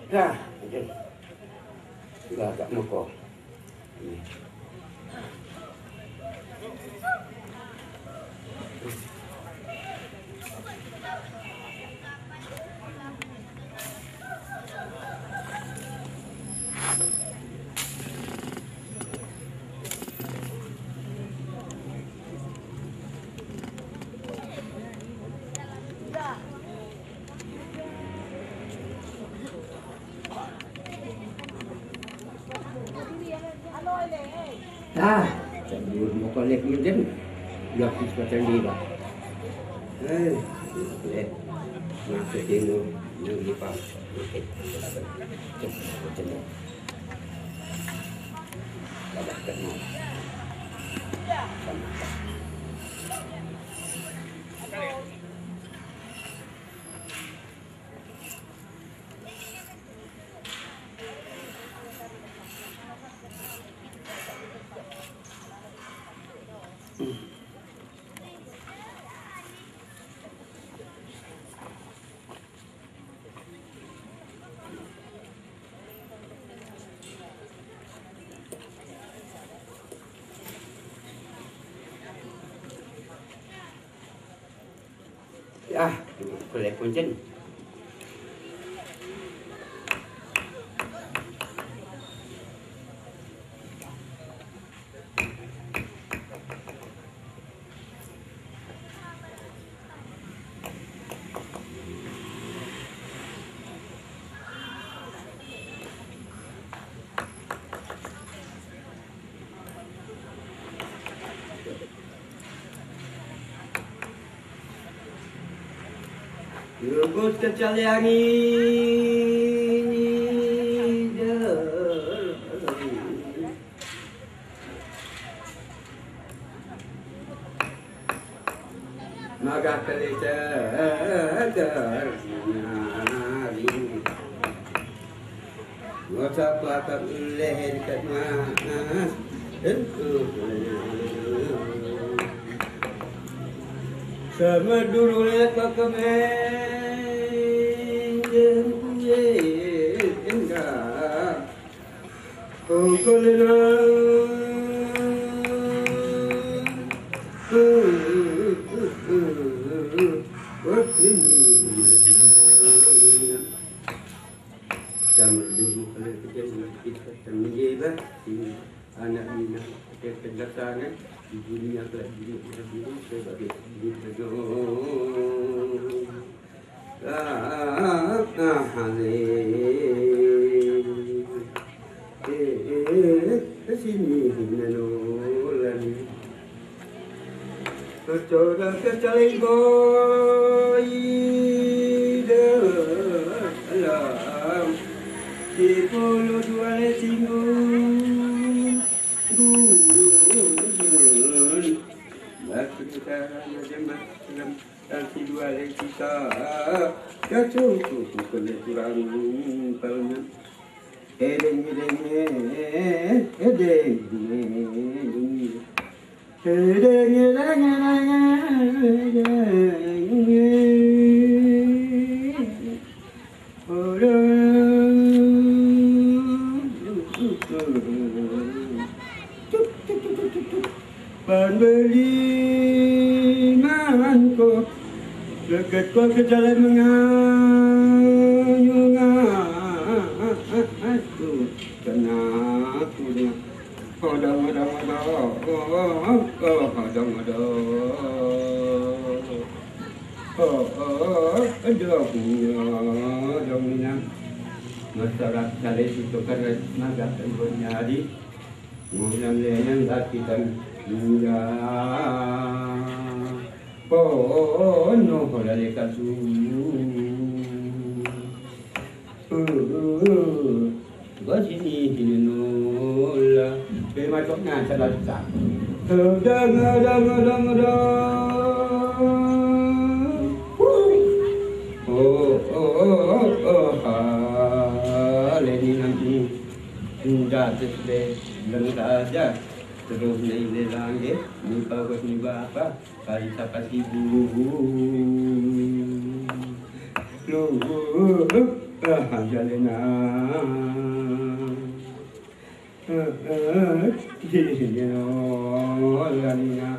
Dah, dah tak muka. Sambil muka lek mungkin lapis macam ni lah. Lek masuk sini ni lipat. Okey, macam ni. Dah kena. Boleh punjen. Luput kecuali angin maka kelihatan ternyari ngocap bakal leher dekat mas sama dulu lihat kau enggak kau anak minat kedatangan dunia lagi sebagai sini nanolan kecoda kecalai boy dalam di pulau dua lesingun aku sekarang jemaah dalam tansi dua kita cukup kalau kurang palnya edeng Panbelinganku dekat kau ke jalan mengayung aku kenapa odong masyarakat dari situ karena naga terbunyadi mulam leyan laki dan hingga pono holale kasu basini hinula bematoknya salah sah dang leni nanti jatuh deh dan saja terus naik langit ni bagus ni bapa kali siapa ibu lu jalena lania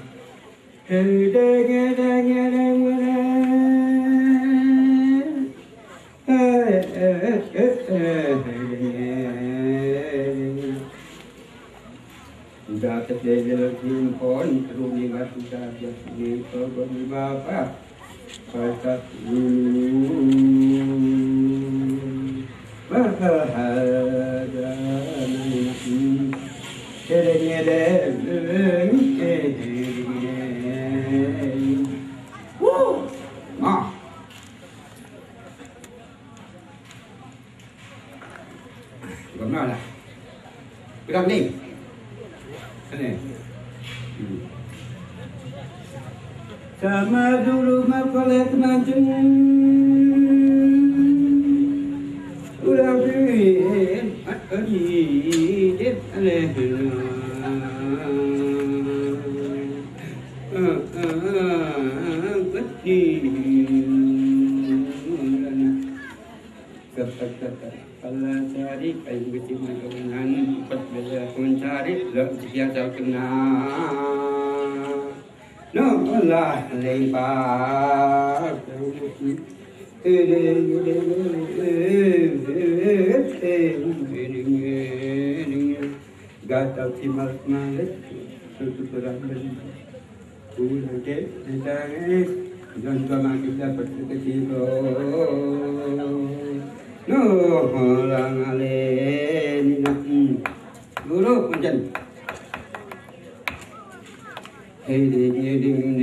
sudah terjadi himpon rumi batu dah jadi korban bapa pasat bahada Gimana lah? Berapa ni? Sama dulu makolet majun ulang duit adit kata-kata Allah cari kayu beti makan empat bela pun cari lek biasa kena no Allah lebar gata timal malet suatu perang pulang ke ditangis dan kami kita berkecil no orang alen guru hujan ding